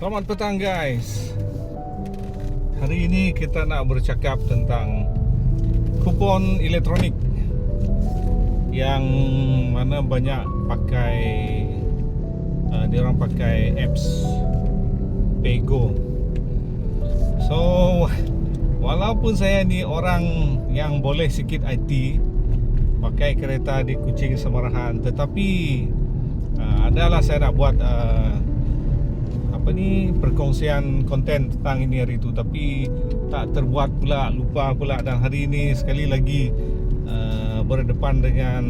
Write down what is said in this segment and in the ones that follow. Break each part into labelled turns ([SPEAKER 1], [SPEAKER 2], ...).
[SPEAKER 1] Selamat petang guys. Hari ini kita nak bercakap tentang kupon elektronik yang mana banyak pakai dia orang pakai apps Paygo. So walaupun saya ni orang yang boleh sikit IT, pakai kereta di Kuching semarahan, tetapi adalah saya nak buat perkongsian konten tentang ini hari itu, tapi tak terbuat pula, lupa pula. Dan hari ini sekali lagi berdepan dengan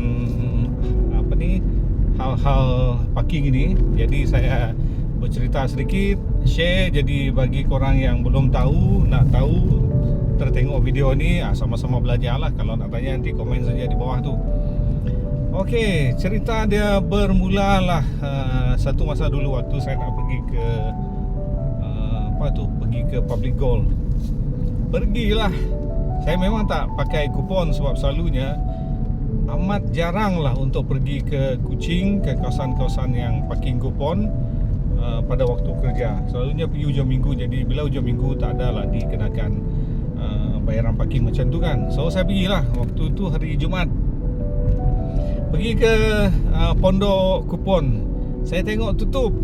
[SPEAKER 1] hal-hal parking ini. Jadi saya bercerita sedikit, share, jadi bagi korang yang belum tahu, nak tahu, tertengok video ni, sama-sama belajar lah. Kalau nak tanya nanti komen saja di bawah tu. Okey, cerita dia bermula lah satu masa dulu waktu saya nak pergi ke pergi ke Public Gold. Pergilah. Saya memang tak pakai kupon sebab selalunya amat jarang lah untuk pergi ke Kuching, ke kawasan-kawasan yang parking kupon pada waktu kerja. Selalunya pergi hujung minggu. Jadi bila hujung minggu tak ada lah dikenakan bayaran parking macam tu kan. So saya pergilah waktu tu hari Jumaat. Pergi ke pondok kupon. Saya tengok tutup.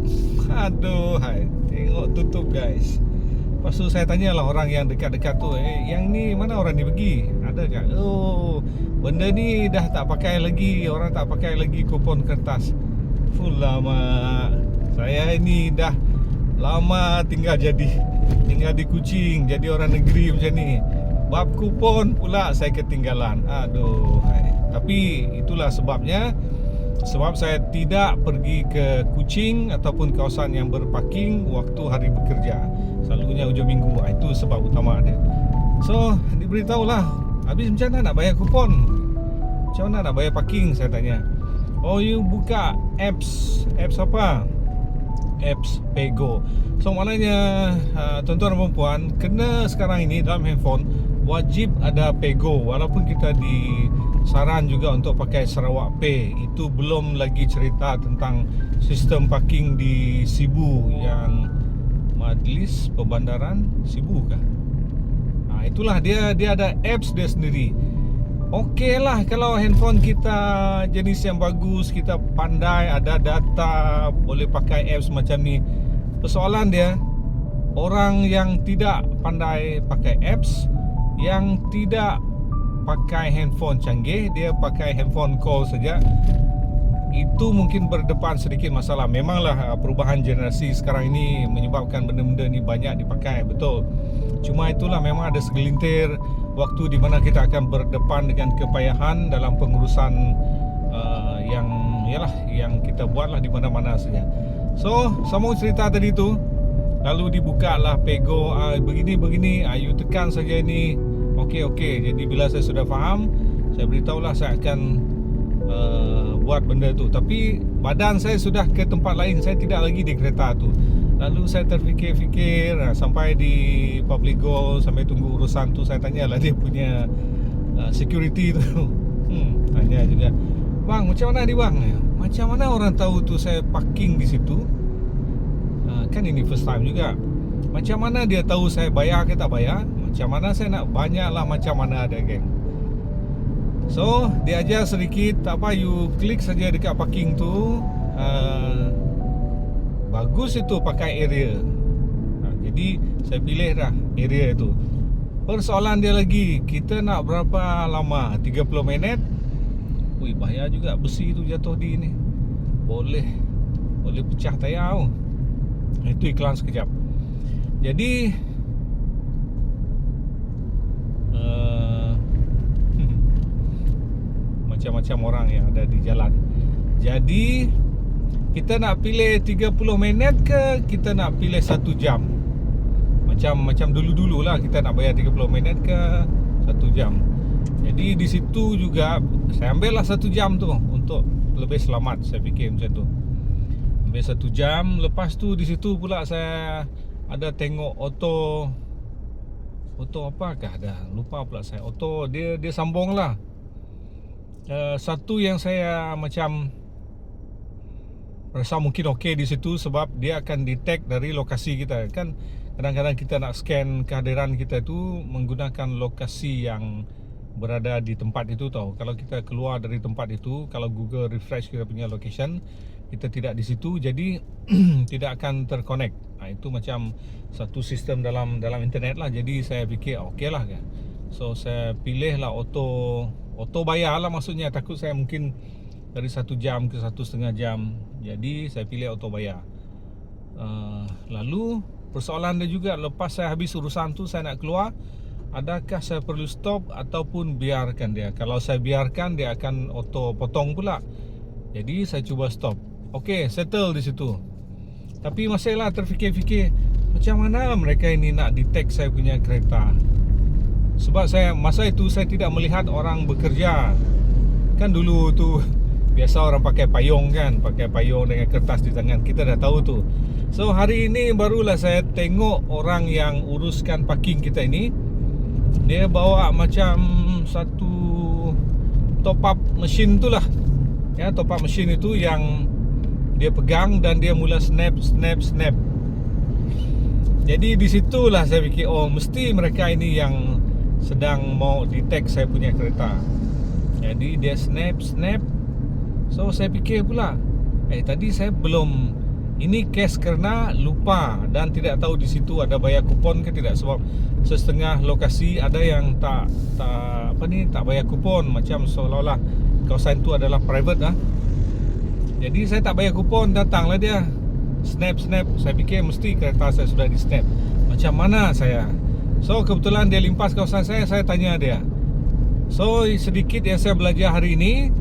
[SPEAKER 1] Aduh, tengok tutup guys. Lepas tu saya tanyalah orang yang dekat-dekat tu, yang ni mana orang ni pergi? Ada tak? Oh, benda ni dah tak pakai lagi. Orang tak pakai lagi kupon kertas. Full lama. Saya ini dah lama tinggal di Kuching, jadi orang negeri macam ni. Bab kupon pula saya ketinggalan. Aduh, tapi itulah sebabnya. Sebab saya tidak pergi ke Kuching ataupun kawasan yang berparking waktu hari bekerja. Selalunya hujung minggu. Itu sebab utama dia. So diberitahulah, habis macam mana nak bayar kupon? Macam mana nak bayar parking, saya tanya. Oh, you buka apps apa? Apps Paygo. So maknanya tuan-tuan dan puan, kena sekarang ini dalam handphone wajib ada Paygo. Walaupun kita disaran juga untuk pakai Sarawak Pay. Itu belum lagi cerita tentang sistem parking di Sibu, yang Majlis Perbandaran Sibu kah? Itulah dia ada apps dia sendiri. Okey lah kalau handphone kita jenis yang bagus, kita pandai, ada data, boleh pakai apps macam ni. Persoalan dia, orang yang tidak pandai pakai apps, yang tidak pakai handphone canggih, dia pakai handphone call saja, itu mungkin berdepan sedikit masalah. Memanglah perubahan generasi sekarang ini menyebabkan benda-benda ni banyak dipakai, betul. Cuma itulah, memang ada segelintir waktu di mana kita akan berdepan dengan kepayahan dalam pengurusan yang kita buatlah di mana-mana saja. So, sambung cerita tadi tu. Lalu dibukalah Paygo, begini, you tekan saja ini. Okey. Jadi bila saya sudah faham, saya beritahulah saya akan buat benda tu. Tapi badan saya sudah ke tempat lain, saya tidak lagi di kereta tu. Lalu saya terfikir-fikir sampai di Public Gold, sampai tunggu urusan tu. Saya tanyalah dia punya security tu. Tanya juga, bang, macam mana ni bang? Macam mana orang tahu tu saya parking di situ? Kan ini first time juga. Macam mana dia tahu saya bayar ke tak bayar? Macam mana saya nak? Banyaklah macam mana ada, geng. So dia ajar sedikit, tak apa, you klik saja dekat parking tu. Bagus itu pakai area. Jadi saya pilih dah area itu. Persoalan dia lagi, kita nak berapa lama? 30 minit. Ui, bahaya juga besi tu jatuh di ni. Boleh pecah tayar. Itu iklan sekejap. Jadi macam-macam orang yang ada di jalan. Jadi kita nak pilih 30 minit ke kita nak pilih 1 jam? Macam dulu-dulu lah, kita nak bayar 30 minit ke 1 jam. Jadi di situ juga saya ambil lah 1 jam tu untuk lebih selamat. Saya fikir macam tu, ambil 1 jam. Lepas tu di situ pula saya ada tengok auto apakah dah lupa pula saya. Auto dia sambung lah. Satu yang saya macam rasa mungkin okey di situ sebab dia akan detect dari lokasi kita. Kan kadang-kadang kita nak scan kehadiran kita tu menggunakan lokasi yang berada di tempat itu tau. Kalau kita keluar dari tempat itu, kalau Google refresh kita punya location, kita tidak di situ, jadi tidak akan terconnect. Itu macam satu sistem dalam internet lah. Jadi saya fikir okey lah kan. So saya pilih lah auto bayar lah, maksudnya takut saya mungkin dari 1 jam ke 1,5 jam. Jadi saya pilih auto bayar. Lalu persoalan dia juga, lepas saya habis urusan tu saya nak keluar, adakah saya perlu stop ataupun biarkan dia? Kalau saya biarkan, dia akan auto potong pula. Jadi saya cuba stop. Okey, settle di situ. Tapi masihlah terfikir-fikir, macam mana mereka ini nak detect saya punya kereta? Sebab masa itu saya tidak melihat orang bekerja. Kan dulu tu biasa orang pakai payung kan, pakai payung dengan kertas di tangan. Kita dah tahu tu. So hari ini barulah saya tengok orang yang uruskan parking kita ini. Dia bawa macam satu top up mesin tu lah. Ya, top up mesin itu yang dia pegang dan dia mula snap. Jadi di situlah saya fikir, oh mesti mereka ini yang sedang mau detect saya punya kereta. Jadi dia snap. So saya fikir pula, tadi saya belum, ini case kerana lupa dan tidak tahu di situ ada bayar kupon ke tidak. Sebab setengah lokasi ada yang tak bayar kupon, macam seolah-olah kawasan itu adalah private lah. Jadi saya tak bayar kupon, datanglah dia snap. Saya fikir mesti kereta saya sudah di snap. Macam mana saya? So kebetulan dia limpas kawasan saya tanya dia. So sedikit yang saya belajar hari ini,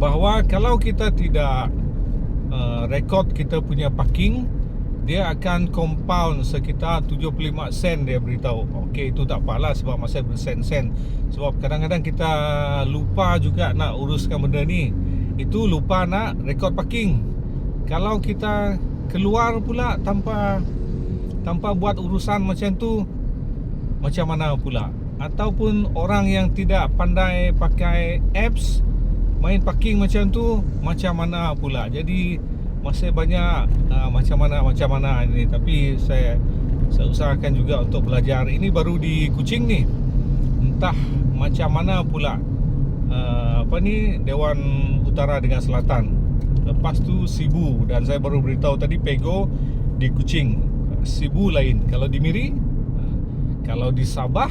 [SPEAKER 1] bahawa kalau kita tidak rekod kita punya parking, dia akan compound sekitar 75 sen. Dia beritahu. Okey, itu tak apalah sebab masih bersen-sen. Sebab kadang-kadang kita lupa juga nak uruskan benda ni. Itu lupa nak rekod parking. Kalau kita keluar pula tanpa buat urusan macam tu, macam mana pula? Ataupun orang yang tidak pandai pakai apps main parking macam tu, macam mana pula? Jadi masih banyak macam mana ini. Tapi saya usahakan juga untuk belajar. Ini baru di Kuching ni, entah macam mana pula Dewan Utara dengan Selatan. Lepas tu Sibu, dan saya baru beritahu tadi Pego di Kuching. Sibu lain. Kalau di Miri, kalau di Sabah,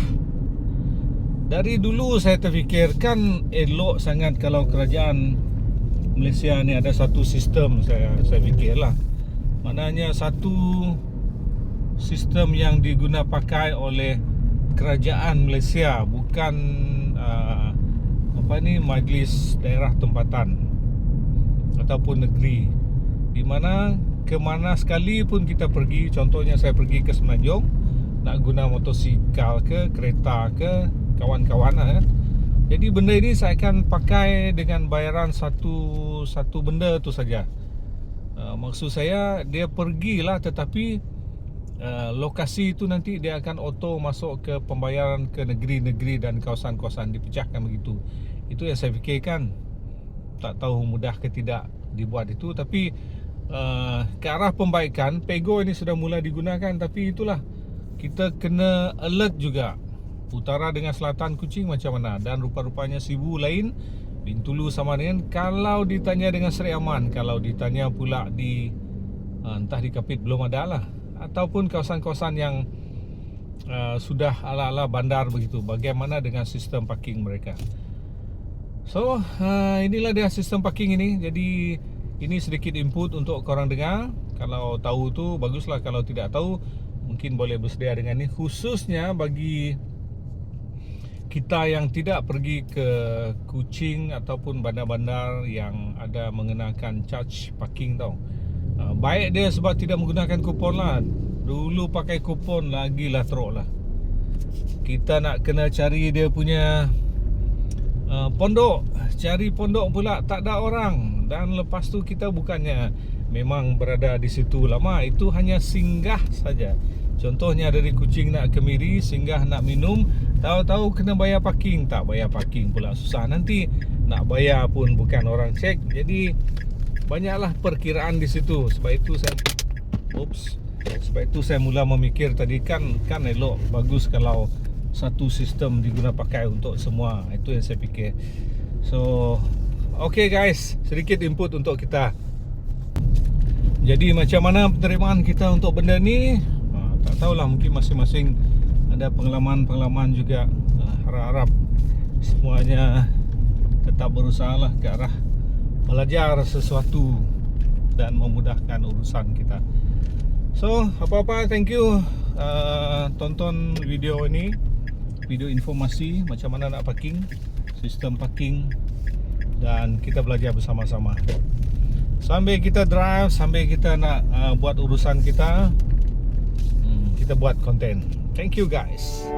[SPEAKER 1] dari dulu saya terfikirkan elok sangat kalau kerajaan Malaysia ni ada satu sistem. Saya fikirlah, maknanya satu sistem yang diguna pakai oleh kerajaan Malaysia, bukan majlis daerah tempatan ataupun negeri, di mana kemana sekali pun kita pergi. Contohnya saya pergi ke Semenanjung, nak guna motosikal ke kereta ke kawan-kawan lah. Jadi benda ini saya akan pakai dengan bayaran satu benda tu saja. Maksud saya, dia pergilah, tetapi lokasi itu nanti dia akan auto masuk ke pembayaran ke negeri-negeri dan kawasan-kawasan, dipecahkan begitu. Itu yang saya fikirkan. Tak tahu mudah ke tidak dibuat itu. Tapi ke arah pembaikan, Pego ini sudah mula digunakan. Tapi itulah, kita kena alert juga. Utara dengan Selatan Kuching macam mana. Dan rupa-rupanya Sibu lain, Bintulu sama dengan, kalau ditanya dengan Seri Aman, kalau ditanya pula di entah di Kapit belum ada lah, ataupun kawasan-kawasan yang sudah ala-ala bandar begitu, bagaimana dengan sistem parking mereka. So inilah dia sistem parking ini. Jadi ini sedikit input untuk korang dengar. Kalau tahu tu baguslah, kalau tidak tahu mungkin boleh bersedia dengan ni, khususnya bagi kita yang tidak pergi ke Kuching ataupun bandar-bandar yang ada mengenakan charge parking tau. Baik dia sebab tidak menggunakan kupon lah. Dulu pakai kupon lagilah teruk lah. Kita nak kena cari dia punya pondok. Cari pondok pula tak ada orang. Dan lepas tu kita bukannya memang berada di situ lama, itu hanya singgah saja. Contohnya dari Kuching nak ke Miri, singgah nak minum, tahu-tahu kena bayar parking. Tak bayar parking pula susah. Nanti nak bayar pun bukan orang cek. Jadi banyaklah perkiraan di situ. Sebab itu saya mula memikir tadi kan elok, bagus kalau satu sistem diguna pakai untuk semua. Itu yang saya fikir. So, okay guys, sedikit input untuk kita. Jadi macam mana penerimaan kita untuk benda ni? Tak tahulah, mungkin masing-masing ada pengalaman juga. Harap-harap semuanya tetap berusaha lah ke arah belajar sesuatu dan memudahkan urusan kita. So, apa-apa, thank you tonton video ini, video informasi macam mana nak parking, sistem parking, dan kita belajar bersama-sama. Sambil kita drive, sambil kita nak buat urusan kita, kita buat konten. Thank you guys.